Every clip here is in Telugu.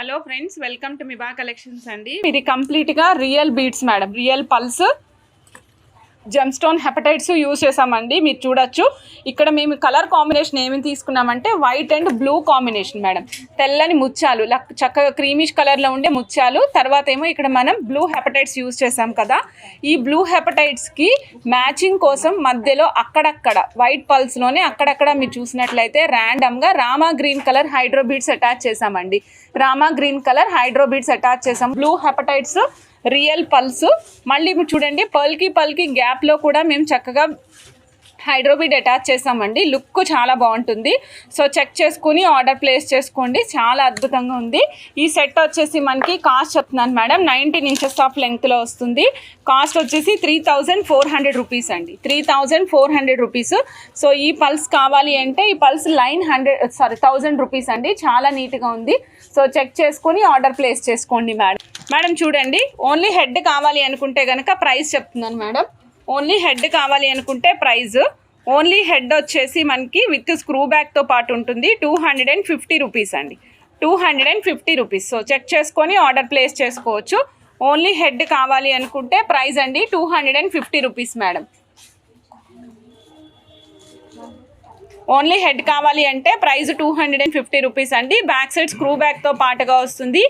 Hello friends, welcome to Miba collections అండి. ఇది కంప్లీట్గా real beads madam, real pearls gem stone hematites use చేసామండి. మీరు చూడొచ్చు ఇక్కడ మేము కలర్ కాంబినేషన్ ఏమి తీసుకున్నామంటే white and blue combination madam. తెల్లని ముత్యాలు చక్కగా క్రీమిష్ కలర్లో ఉండే ముత్యాలు. తర్వాత ఏమో ఇక్కడ మనం బ్లూ హెపటైట్స్ యూజ్ చేసాం కదా. ఈ బ్లూ హెపటైట్స్కి మ్యాచింగ్ కోసం మధ్యలో అక్కడక్కడ వైట్ పల్స్లోనే అక్కడక్కడ మీరు చూసినట్లయితే ర్యాండమ్గా Rama green colour hydro beads attach చేసామండి. Rama green colour hydro beads attach చేసాం. Blue hematites real pearls. మళ్ళీ చూడండి పల్కి గ్యాప్లో కూడా మేము చక్కగా హైడ్రోబీడ్ అటాచ్ చేసామండి. లుక్ చాలా బాగుంటుంది. సో చెక్ చేసుకుని ఆర్డర్ ప్లేస్ చేసుకోండి. చాలా అద్భుతంగా ఉంది. ఈ సెట్ వచ్చేసి మనకి కాస్ట్ చెప్తున్నాను మేడం, 19 ఇంచెస్ ఆఫ్ లెంగ్త్లో వస్తుంది. కాస్ట్ వచ్చేసి 3400 రూపీస్ అండి, 3400 రూపీస్. సో ఈ పల్స్ కావాలి అంటే ఈ పల్స్ లైన్ 1000 రూపీస్ అండి. చాలా నీట్గా ఉంది. సో చెక్ చేసుకుని ఆర్డర్ ప్లేస్ చేసుకోండి మేడం. మేడం చూడండి, ఓన్లీ హెడ్ కావాలి అనుకుంటే కనుక ప్రైస్ చెప్తున్నాను మేడం. ఓన్లీ హెడ్ కావాలి అనుకుంటే ప్రైజ్, ఓన్లీ హెడ్ వచ్చేసి మనకి విత్ స్క్రూ బ్యాగ్తో పాటు ఉంటుంది 250 రూపీస్ అండి, 250 రూపీస్. సో చెక్ చేసుకొని ఆర్డర్ ప్లేస్ చేసుకోవచ్చు. ఓన్లీ హెడ్ కావాలి అనుకుంటే ప్రైజ్ అండి 250 రూపీస్ మేడం. ఓన్లీ హెడ్ కావాలి అంటే ప్రైస్ 250 రూపీస్ అండి. బ్యాక్ సైడ్ స్క్రూ బ్యాగ్తో పాటుగా వస్తుంది,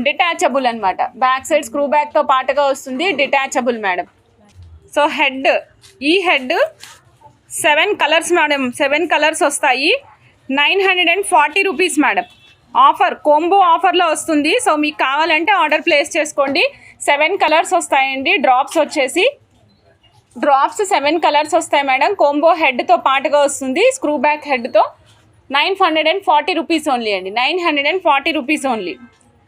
డిటాచబుల్ అనమాట. బ్యాక్ సైడ్ స్క్రూ బ్యాగ్తో పాటుగా వస్తుంది, డిటాచబుల్ మేడం. సో హెడ్, ఈ హెడ్ 7 కలర్స్ మేడం, 7 కలర్స్ వస్తాయి. 940 రూపీస్ మేడం. ఆఫర్ కోంబో ఆఫర్లో వస్తుంది. సో మీకు కావాలంటే ఆర్డర్ ప్లేస్ చేసుకోండి. 7 కలర్స్ వస్తాయండి. డ్రాప్స్ వచ్చేసి 7 కలర్స్ వస్తాయి మేడం. కోంబో హెడ్తో పాటుగా వస్తుంది, స్క్రూ బ్యాక్ హెడ్తో. 940 రూపీస్ ఓన్లీ అండి, 940 రూపీస్ ఓన్లీ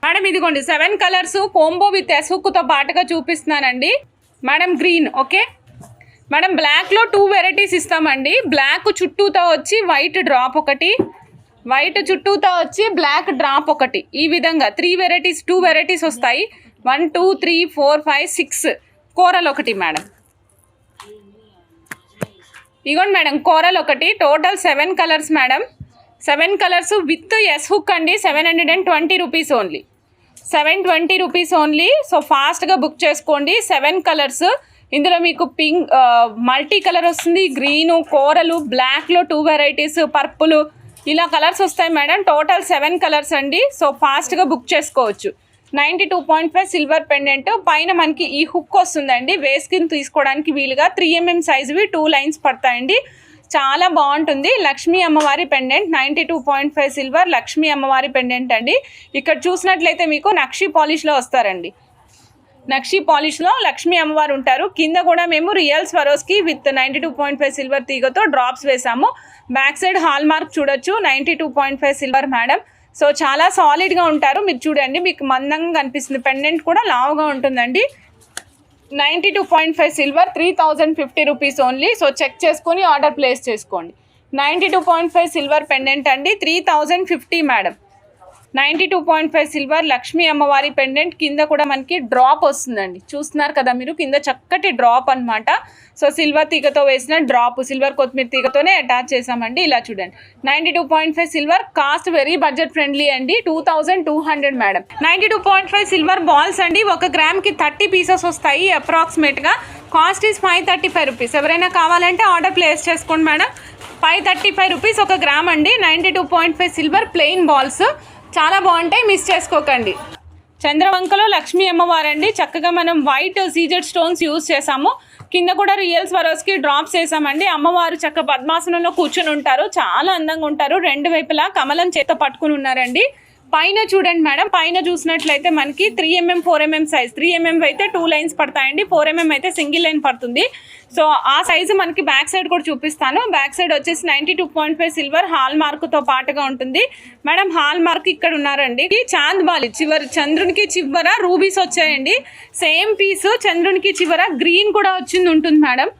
మేడం. ఇదిగోండి 7 కలర్స్ కోంబో విత్ ఎస్హుక్తో పాటుగా చూపిస్తున్నానండి మేడం. Green okay madam. బ్లాక్లో 2 వెరైటీస్ ఇస్తామండి. బ్లాక్ చుట్టూతో వచ్చి వైట్ డ్రాప్ ఒకటి, వైట్ చుట్టూతో వచ్చి బ్లాక్ డ్రాప్ ఒకటి. ఈ విధంగా 3 వెరైటీస్, 2 వెరైటీస్ వస్తాయి. 1 2 3 4 5 6 కోరల్ ఒకటి మేడం. ఇగోండి మేడం కోరల్ ఒకటి. Total 7 colours madam. 7 colours with S hook అండి. 720 rupees only, 720 rupees only. So ఫాస్ట్గా బుక్ చేసుకోండి. 7 కలర్స్. ఇందులో మీకు పింక్, మల్టీ కలర్ వస్తుంది, గ్రీను, కోరలు, బ్లాక్లో 2 వెరైటీస్, పర్పుల్, ఇలా కలర్స్ వస్తాయి మేడం. టోటల్ 7 కలర్స్ అండి. సో ఫాస్ట్గా బుక్ చేసుకోవచ్చు. 92.5 సిల్వర్ పెండెంట్ పైన మనకి ఈ హుక్ వస్తుందండి. వేస్కిన్ తీసుకోవడానికి వీలుగా 3mm సైజువి 2 లైన్స్ పడతాయండి. చాలా బాగుంటుంది. లక్ష్మీ అమ్మవారి పెండెంట్, 92.5 సిల్వర్ లక్ష్మీ అమ్మవారి పెండెంట్ అండి. ఇక్కడ చూసినట్లయితే మీకు నక్షి పాలిష్లో వస్తారండి. నక్షి పాలిష్లో లక్ష్మీ అమ్మవారు ఉంటారు. కింద కూడా మేము రియల్ స్వరోస్కి విత్ 92.5 సిల్వర్ తీగతో డ్రాప్స్ వేసాము. బ్యాక్ సైడ్ హాల్ మార్క్ చూడొచ్చు, 92.5 సిల్వర్ మేడం. సో చాలా సాలిడ్గా ఉంటారు. మీరు చూడండి, మీకు మందంగా కనిపిస్తుంది. పెండెంట్ కూడా లావుగా ఉంటుందండి. 92.5 silver, 3050 rupees only. So check చేసుకొని ఆర్డర్ ప్లేస్ చేసుకోండి. 92.5 సిల్వర్ పెండెంట్ అండి, 3050 మేడం. 92.5 సిల్వర్ లక్ష్మీ అమ్మవారి పెండెంట్. కింద కూడా మనకి డ్రాప్ వస్తుందండి. చూస్తున్నారు కదా మీరు, కింద చక్కటి డ్రాప్ అనమాట. సో సిల్వర్ తీగతో వేసిన డ్రాప్, సిల్వర్ కొత్తిమీర తీగతోనే అటాచ్ చేసామండి. ఇలా చూడండి, 92.5 silver. Cost very budget friendly అండి, 2200 మేడం. 92.5 సిల్వర్ బాల్స్ అండి. 1 గ్రామ్కి 30 పీసెస్ వస్తాయి అప్రాక్సిమేట్గా. Cost is 535 rupees. ఎవరైనా కావాలంటే ఆర్డర్ ప్లేస్ చేసుకోండి మేడం. 535 రూపీస్ 1 గ్రామ్ అండి. 92.5 సిల్వర్ ప్లెయిన్ బాల్స్ చాలా బాగుంటాయి, మిస్ చేసుకోకండి. చంద్రవంకలో లక్ష్మీ అమ్మవారండి. చక్కగా మనం వైట్ సీజెడ్ స్టోన్స్ యూజ్ చేసాము. కింద కూడా రియల్ స్వరోస్కి డ్రాప్స్ వేసామండి. అమ్మవారు చక్క పద్మాసనంలో కూర్చుని ఉంటారు. చాలా అందంగా ఉంటారు. 2 వైపులా కమలం చేత పట్టుకుని ఉన్నారండి. పైన చూడండి మేడం, పైన చూసినట్లయితే మనకి 3mm 4mm సైజ్. 3mm అయితే 2 లైన్స్ పడతాయండి, 4mm అయితే సింగిల్ లైన్ పడుతుంది. సో ఆ సైజు మనకి బ్యాక్ సైడ్ కూడా చూపిస్తాను. బ్యాక్ సైడ్ వచ్చేసి 92.5 సిల్వర్ హాల్ మార్క్తో పాటుగా ఉంటుంది మేడం. హాల్ మార్క్ ఇక్కడ ఉన్నారండి. చాంద్ బాలి చివరి, చంద్రునికి చివర రూబీస్ వచ్చాయండి. సేమ్ పీస్ చంద్రునికి చివర గ్రీన్ కూడా వచ్చింది ఉంటుంది మేడం.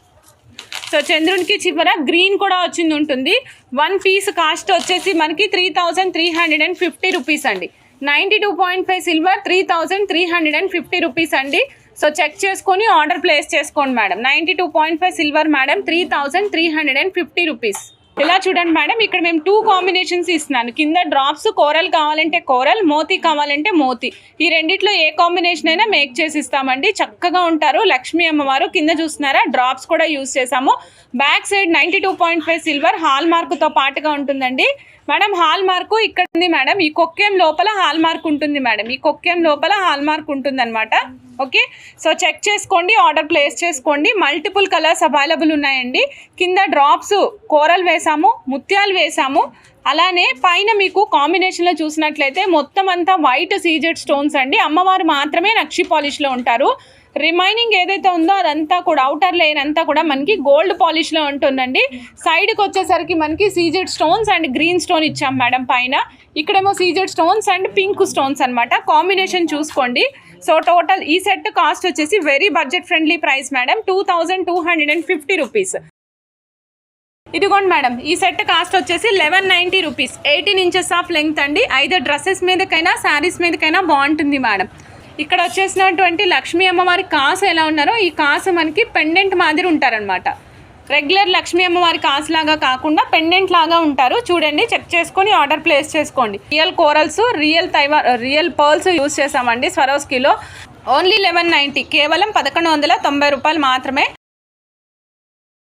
సో చంద్రునికి చివర గ్రీన్ కూడా వచ్చింది ఉంటుంది. 1 పీస్ కాస్ట్ వచ్చేసి మనకి 3350 రూపీస్ అండి. 92.5 సిల్వర్ 3350 రూపీస్ అండి. సో చెక్ చేసుకొని ఆర్డర్ ప్లేస్ చేసుకోండి మేడం. 92.5 silver madam, 3350 rupees. ఇలా చూడండి మేడం, ఇక్కడ మేము 2 కాంబినేషన్స్ ఇస్తున్నాను. కింద డ్రాప్స్ కోరల్ కావాలంటే కోరల్, మోతీ కావాలంటే మోతీ, ఈ రెండిట్లో ఏ కాంబినేషన్ అయినా మేక్ చేసి ఇస్తామండి. చక్కగా ఉంటారు లక్ష్మీ అమ్మవారు. కింద చూస్తున్నారా డ్రాప్స్ కూడా యూజ్ చేసాము. బ్యాక్ సైడ్ 92.5 సిల్వర్ హాల్ మార్కుతో పాటుగా ఉంటుందండి మేడం. హాల్ మార్కు ఇక్కడ ఉంది మేడం, ఈ కొక్కేం లోపల హాల్ మార్క్ ఉంటుంది మేడం, ఈ కొక్కేం లోపల హాల్ మార్క్ ఉంటుంది అనమాట. ఓకే, సో చెక్ చేసుకోండి, ఆర్డర్ ప్లేస్ చేసుకోండి. మల్టిపుల్ కలర్స్ అవైలబుల్ ఉన్నాయండి. కింద డ్రాప్స్ కోరల్ వేసాము, ముత్యాలు వేసాము. అలానే పైన మీకు కాంబినేషన్లో చూసినట్లయితే మొత్తం అంతా వైట్ సీజెడ్ స్టోన్స్ అండి. అమ్మవారు మాత్రమే నక్షి పాలిష్లో ఉంటారు. రిమైనింగ్ ఏదైతే ఉందో అదంతా కూడా అవుటర్ లేయర్ అంతా కూడా మనకి గోల్డ్ పాలిష్లో ఉంటుందండి. సైడ్కి వచ్చేసరికి మనకి CZ stones and green stone ఇచ్చాం మేడం పైన. ఇక్కడేమో CZ stones and pink stones అనమాట. కాంబినేషన్ చూసుకోండి. సో టోటల్ ఈ సెట్ కాస్ట్ వచ్చేసి very budget friendly price madam, 2250 rupees. ఇదిగోండి మేడం, ఈ సెట్ కాస్ట్ వచ్చేసి 1190 రూపీస్. 18 ఇంచెస్ ఆఫ్ లెంగ్త్ అండి. ఐదర్ డ్రెస్సెస్ మీదకైనా శారీస్ మీదకైనా బాగుంటుంది మేడం. ఇక్కడ వచ్చేసినటువంటి లక్ష్మీ అమ్మవారి కాసు ఎలా ఉన్నారో ఈ కాసు మనకి పెండెంట్ మాదిరి ఉంటారనమాట. రెగ్యులర్ లక్ష్మీ అమ్మవారి కాసు లాగా కాకుండా పెండెంట్ లాగా ఉంటారు. చూడండి, చెక్ చేసుకొని ఆర్డర్ ప్లేస్ చేసుకోండి. Real corals, real pearls use చేసామండి స్వరోస్కీలో. ఓన్లీ 1190, కేవలం 1190 రూపాయలు మాత్రమే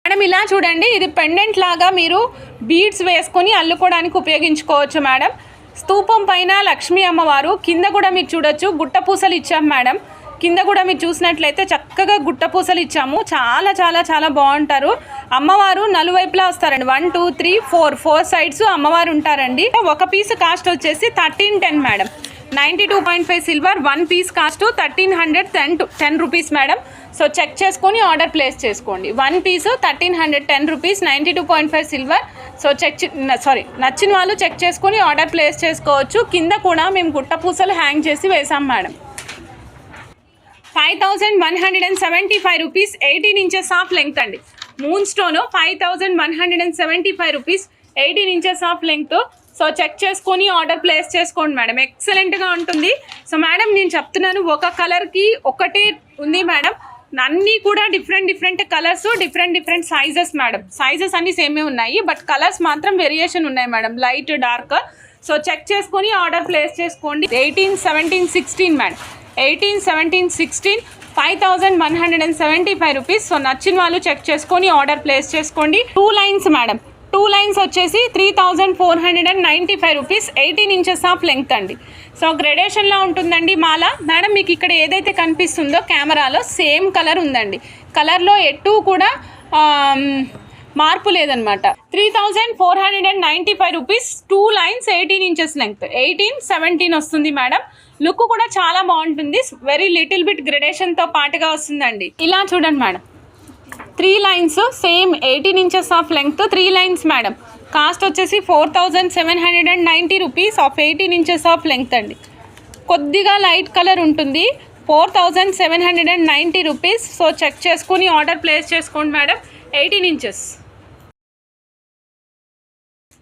మేడం. ఇలా చూడండి, ఇది పెండెంట్ లాగా మీరు బీడ్స్ వేసుకొని అల్లుకోవడానికి ఉపయోగించుకోవచ్చు మేడం. స్తూపం పైన లక్ష్మీ అమ్మవారు, కింద కూడా మీరు చూడొచ్చు గుట్ట పూసలు ఇచ్చాం మేడం. కింద కూడా మీరు చూసినట్లయితే చక్కగా గుట్ట పూసలు ఇచ్చాము. చాలా చాలా చాలా బాగుంటారు. అమ్మవారు నలువైపులా వస్తారండి. 1 2 3 4 సైడ్స్ అమ్మవారు ఉంటారండి. ఒక పీస్ కాస్ట్ వచ్చేసి 1310 madam. 92.5 silver, 1 piece cost 1310 rupees madam. So check చేసుకొని ఆర్డర్ ప్లేస్ చేసుకోండి. 1 పీస్ 1310 రూపీస్, 92.5 సిల్వర్. సో నచ్చిన వాళ్ళు చెక్ చేసుకొని ఆర్డర్ ప్లేస్ చేసుకోవచ్చు. కింద కూడా మేము గుట్ట పూసలు హ్యాంగ్ చేసి వేసాం madam. 5175 rupees, 18 inches of length అండి. Moon stone 5175 rupees, 18 inches of length. So check చేసుకొని ఆర్డర్ ప్లేస్ చేసుకోండి మేడం. ఎక్సలెంట్గా ఉంటుంది. సో మేడం నేను చెప్తున్నాను, ఒక కలర్కి ఒకటే ఉంది మేడం. అన్నీ కూడా different colours, different sizes madam. Sizes అన్నీ సేమే ఉన్నాయి, బట్ కలర్స్ మాత్రం వేరియేషన్ ఉన్నాయి madam, light dark. So check చేసుకొని ఆర్డర్ ప్లేస్ చేసుకోండి. 18 17 16 మేడం. 18 17 16, 5175 రూపీస్. సో నచ్చిన వాళ్ళు చెక్ చేసుకొని ఆర్డర్ ప్లేస్ చేసుకోండి. 2 లైన్స్ మేడం. 2 లైన్స్ వచ్చేసి 3495 రూపీస్, 18 ఇంచెస్ ఆఫ్ లెంగ్త్ అండి. సో గ్రెడేషన్లో ఉంటుందండి మాల. మేడం మీకు ఇక్కడ ఏదైతే కనిపిస్తుందో కెమెరాలో సేమ్ కలర్ ఉందండి. కలర్లో ఎటు కూడా మార్పు లేదనమాట. 3495 రూపీస్, 2 లైన్స్, 18 ఇంచెస్ లెంగ్త్. 18 17 వస్తుంది మేడం. లుక్ కూడా చాలా బాగుంటుంది. వెరీ లిటిల్ బిట్ గ్రెడేషన్తో పాటుగా వస్తుందండి. ఇలా చూడండి madam, 3 lines same 18 inches of length, 3 lines madam. Cost వచ్చేసి 4790 rupees of 18 inches of length అండి. కొద్దిగా లైట్ కలర్ ఉంటుంది. 4790 రూపీస్. సో చెక్ చేసుకుని ఆర్డర్ ప్లేస్ చేసుకోండి madam. 18 inches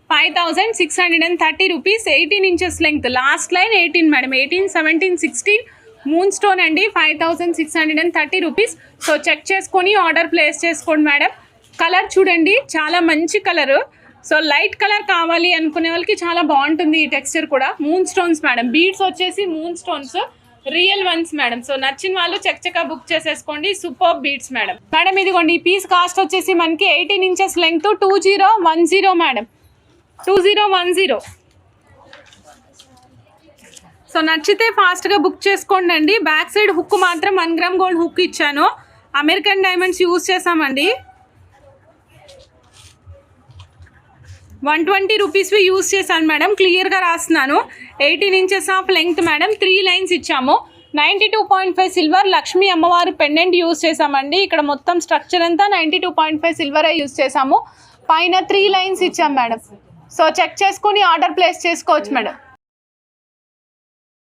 5630 rupees, 18 inches length. Last line 18 madam. 18 17 16 moon stone అండి. 5630 రూపీస్. సో చెక్ చేసుకొని ఆర్డర్ ప్లేస్ చేసుకోండి మేడం. కలర్ చూడండి, చాలా మంచి కలరు. సో లైట్ కలర్ కావాలి అనుకునే వాళ్ళకి చాలా బాగుంటుంది ఈ టెక్స్చర్ కూడా. Moon stones madam. బీడ్స్ వచ్చేసి moon stones, real once madam. So నచ్చిన వాళ్ళు చక్కగా బుక్ చేసేసుకోండి. Super beads madam. మేడం ఇదిగోండి, ఈ పీస్ కాస్ట్ వచ్చేసి మనకి 18 ఇంచెస్ లెంగ్త్, 2010 మేడం. 2010. సో నచ్చితే ఫాస్ట్గా బుక్ చేసుకోండి అండి. బ్యాక్ సైడ్ హుక్ మాత్రం 1 గ్రామ్ గోల్డ్ హుక్ ఇచ్చాను. అమెరికన్ డైమండ్స్ యూజ్ చేసామండి. 120 రూపీస్వి యూజ్ చేశాను మేడం. క్లియర్గా రాస్తున్నాను. 18 inches of length madam. 3 lines ఇచ్చాము. 92.5 సిల్వర్ లక్ష్మీ అమ్మవారు పెండెంట్ యూజ్ చేసామండి. ఇక్కడ మొత్తం స్ట్రక్చర్ అంతా 92.5 సిల్వరే యూజ్ చేసాము. పైన 3 లైన్స్ ఇచ్చాం మేడం. సో చెక్ చేసుకుని ఆర్డర్ ప్లేస్ చేసుకోవచ్చు మేడం.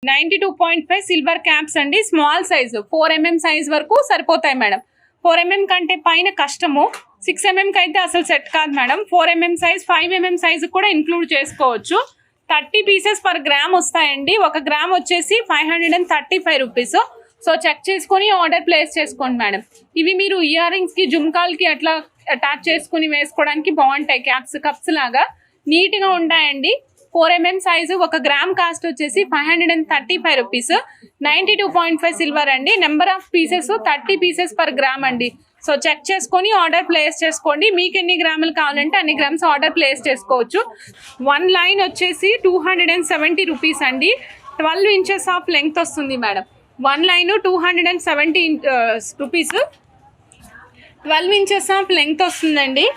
92.5 సిల్వర్ క్యాప్స్ అండి. స్మాల్ సైజు 4 mm సైజ్ వరకు సరిపోతాయి మేడం. 4 mm కంటే పైన కష్టము. 6 mmకి అయితే అసలు సెట్ కాదు madam. 4 mm size, 5 mm size కూడా ఇంక్లూడ్ చేసుకోవచ్చు. 30 పీసెస్ పర్ గ్రామ్ వస్తాయండి. 1 గ్రామ్ వచ్చేసి 535 రూపీస్. సో చెక్ చేసుకొని ఆర్డర్ ప్లేస్ చేసుకోండి మేడం. ఇవి మీరు ఇయర్ రింగ్స్కి, జుమ్కాల్కి అట్లా అటాచ్ చేసుకుని వేసుకోవడానికి బాగుంటాయి. కప్స్ లాగా నీట్గా ఉంటాయండి. 4mm సైజు, 1 గ్రామ్ కాస్ట్ వచ్చేసి 535 రూపీస్. 92.5 సిల్వర్ అండి. Number of pieces 30 pieces per gram అండి. సో చెక్ చేసుకొని ఆర్డర్ ప్లేస్ చేసుకోండి. మీకు ఎన్ని గ్రాములు కావాలంటే అన్ని గ్రామ్స్ ఆర్డర్ ప్లేస్ చేసుకోవచ్చు. 1 లైన్ వచ్చేసి 270 రూపీస్ అండి. 12 ఇంచెస్ ఆఫ్ లెంగ్త్ వస్తుంది madam. 1 line 270 rupees, 12 inches of length వస్తుందండి.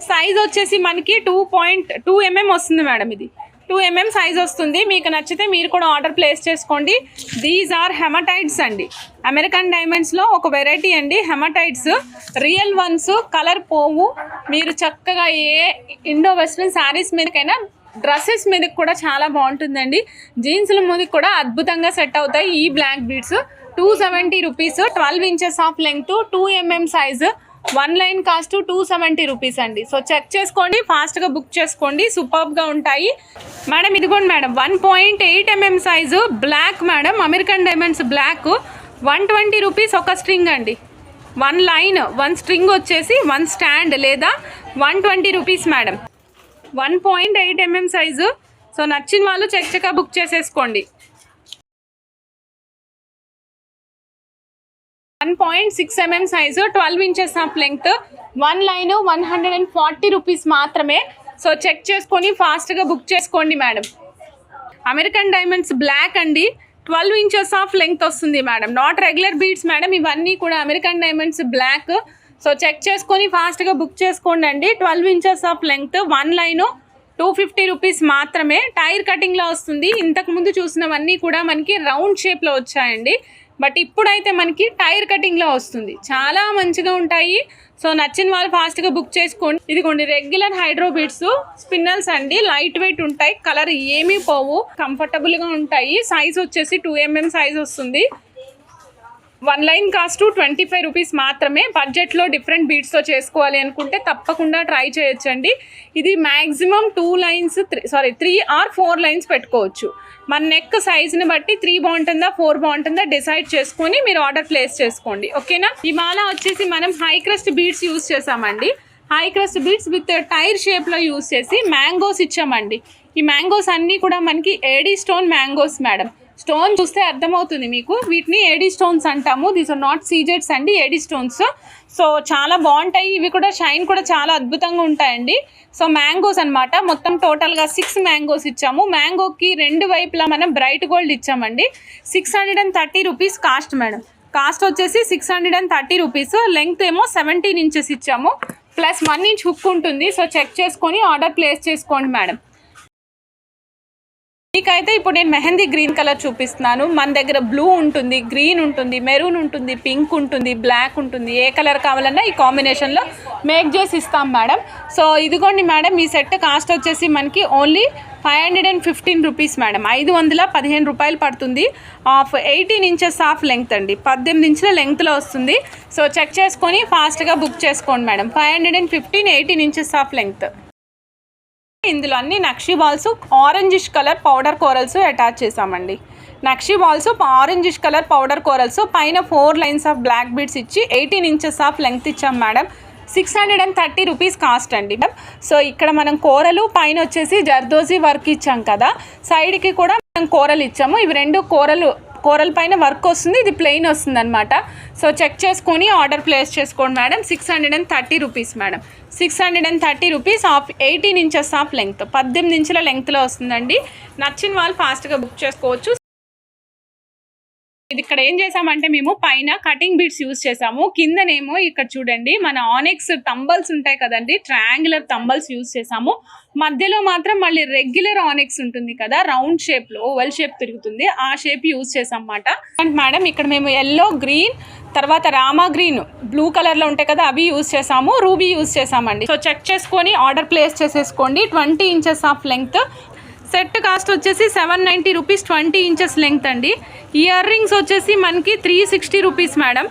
సైజ్ వచ్చేసి మనకి 2.2 mm వస్తుంది మేడం. ఇది 2 mm సైజ్ వస్తుంది. మీకు నచ్చితే మీరు కూడా ఆర్డర్ ప్లేస్ చేసుకోండి. దీస్ ఆర్ హెమటైడ్స్ అండి. అమెరికన్ డైమండ్స్లో ఒక వెరైటీ అండి హెమటైడ్స్. రియల్ వన్స్, కలర్ పోవు. మీరు చక్కగా ఏ ఇండో వెస్ట్రన్ శారీస్ మీదకైనా, డ్రెస్సెస్ మీదకి కూడా చాలా బాగుంటుందండి. జీన్స్ల మీదకి కూడా అద్భుతంగా సెట్ అవుతాయి ఈ black beads. 270 rupees, 12 inches of length, 2 mm size, 1 line cost 270 rupees అండి. సో చెక్ చేసుకోండి, ఫాస్ట్గా బుక్ చేసుకోండి. సూపర్గా ఉంటాయి మేడం. ఇదిగోండి madam, 1.8 mm size black madam, American diamonds black, 120 rupees ఒక స్ట్రింగ్ అండి. 1 లైన్, 1 స్ట్రింగ్ వచ్చేసి 1 స్టాండ్ లేదా 120 rupees madam. 1.8 mm size. So నచ్చిన వాళ్ళు చక్కగా బుక్ చేసేసుకోండి. 1.6 mm size, 12 inches of length, 1 line 140 rupees మాత్రమే. సో చెక్ చేసుకొని ఫాస్ట్గా బుక్ చేసుకోండి మేడం. అమెరికన్ డైమండ్స్ బ్లాక్ అండి, 12 ఇంచెస్ ఆఫ్ లెంగ్త్ వస్తుంది madam. Not regular beads madam, ఇవన్నీ కూడా American diamonds black. So check చేసుకొని ఫాస్ట్గా బుక్ చేసుకోండి అండి. 12 inches of length, 1 line 250 rupees మాత్రమే. టైర్ కటింగ్లో వస్తుంది. ఇంతకుముందు చూసినవన్నీ కూడా మనకి రౌండ్ షేప్లో వచ్చాయండి, బట్ ఇప్పుడైతే మనకి టైర్ కటింగ్లో వస్తుంది. చాలా మంచిగా ఉంటాయి. సో నచ్చిన వాళ్ళు ఫాస్ట్గా బుక్ చేసుకోండి. ఇదిగోండి రెగ్యులర్ హైడ్రో బీడ్స్ స్పిన్నల్స్ అండి. లైట్ వెయిట్ ఉంటాయి, కలర్ ఏమీ పోవు, కంఫర్టబుల్గా ఉంటాయి. సైజ్ వచ్చేసి 2 mm సైజ్ వస్తుంది. 1 లైన్ కాస్ట్ 25 రూపీస్ మాత్రమే. బడ్జెట్లో డిఫరెంట్ బీడ్స్తో చేసుకోవాలి అనుకుంటే తప్పకుండా ట్రై చేయొచ్చండి. ఇది మ్యాక్సిమం 2 లైన్స్ 3 or 4 లైన్స్ పెట్టుకోవచ్చు. మన నెక్ సైజ్ని బట్టి 3 బాగుంటుందా 4 బాగుంటుందా డిసైడ్ చేసుకొని మీరు ఆర్డర్ ప్లేస్ చేసుకోండి. ఓకేనా. ఈ మాల వచ్చేసి మనం హై క్రస్ట్ బీడ్స్ యూజ్ చేసామండి. High crust beads with tyre షేప్లో యూజ్ చేసి మ్యాంగోస్ ఇచ్చామండి. ఈ మ్యాంగోస్ అన్నీ కూడా మనకి AD stone mangoes madam. Stone చూస్తే అర్థమవుతుంది మీకు, వీటిని ఏడీ స్టోన్స్ అంటాము. దీస్ ఆర్ నాట్ సీజెడ్స్ అండి, ఏడీ స్టోన్స్. సో చాలా బాగుంటాయి. ఇవి కూడా షైన్ కూడా చాలా అద్భుతంగా ఉంటాయండి. సో మ్యాంగోస్ అనమాట. మొత్తం టోటల్గా 6 మ్యాంగోస్ ఇచ్చాము. మ్యాంగోకి 2 వైపులా మనం బ్రైట్ గోల్డ్ ఇచ్చామండి. 630 రూపీస్ కాస్ట్ మేడం. కాస్ట్ వచ్చేసి 630 రూపీస్. లెంగ్త్ ఏమో 17 ఇంచెస్ ఇచ్చాము, ప్లస్ 1 ఇంచ్ హుక్ ఉంటుంది. సో చెక్ చేసుకొని ఆర్డర్ ప్లేస్ చేసుకోండి మేడం. మీకైతే ఇప్పుడు నేను మెహందీ గ్రీన్ కలర్ చూపిస్తున్నాను. మన దగ్గర బ్లూ ఉంటుంది, గ్రీన్ ఉంటుంది, మెరూన్ ఉంటుంది, పింక్ ఉంటుంది, బ్లాక్ ఉంటుంది. ఏ కలర్ కావాలన్నా ఈ కాంబినేషన్లో మేక్ చేసి ఇస్తాం మేడం. సో ఇదిగోండి మేడం, ఈ సెట్ కాస్ట్ వచ్చేసి మనకి ఓన్లీ 515 రూపీస్ మేడం. 515 రూపాయలు పడుతుంది. ఆఫ్ 18 ఇంచెస్ ఆఫ్ లెంగ్త్ అండి, 18 ఇంచుల లెంగ్త్లో వస్తుంది. సో చెక్ చేసుకొని ఫాస్ట్గా బుక్ చేసుకోండి మేడం. 515, 18 inches of length. ఇందులో అన్ని nakshi balls, orangish colour powder corals attach చేసామండి. Nakshi balls, orangish colour powder corals, పైన 4 లైన్స్ ఆఫ్ బ్లాక్ బీడ్స్ ఇచ్చి 18 ఇంచెస్ ఆఫ్ లెంగ్త్ ఇచ్చాం మేడం. 630 రూపీస్ కాస్ట్ అండి. సో ఇక్కడ మనం కూరలు పైన వచ్చేసి జర్దోజీ వర్క్ ఇచ్చాం కదా, సైడ్కి కూడా మనం కూరలు ఇచ్చాము. ఇవి 2 కూరల పైన వర్క్ వస్తుంది, ఇది ప్లెయిన్ వస్తుంది అనమాట. సో చెక్ చేసుకొని ఆర్డర్ ప్లేస్ చేసుకోండి madam. 630 rupees madam. 630 rupees of 18 inches of length, 18 ఇంచుల లెంగ్త్లో వస్తుందండి. నచ్చిన వాళ్ళు ఫాస్ట్గా బుక్ చేసుకోవచ్చు. ఇది ఇక్కడ ఏం చేసామంటే మేము పైన కటింగ్ బీడ్స్ యూజ్ చేసాము, కిందనేమో ఇక్కడ చూడండి మన ఆనెక్స్ తంబల్స్ ఉంటాయి కదండి, ట్రయాంగులర్ తంబల్స్ యూజ్ చేసాము. మధ్యలో మాత్రం మళ్ళీ రెగ్యులర్ ఆనెక్స్ ఉంటుంది కదా, రౌండ్ షేప్లో ఓవెల్ షేప్ తిరుగుతుంది, ఆ షేప్ యూజ్ చేసాం అన్నమాట మేడం. ఇక్కడ మేము ఎల్లో, గ్రీన్, తర్వాత రామా గ్రీన్, బ్లూ కలర్లో ఉంటాయి కదా అవి యూజ్ చేసాము, రూబీ యూజ్ చేసామండి. సో చెక్ చేసుకొని ఆర్డర్ ప్లేస్ చేసేసుకోండి. 20 inches of length. Set cost వచ్చేసి 790 రూపీస్, 20 ఇంచెస్ లెంగ్త్ అండి. ఇయర్ రింగ్స్ వచ్చేసి మనకి 360 రూపీస్ మేడం.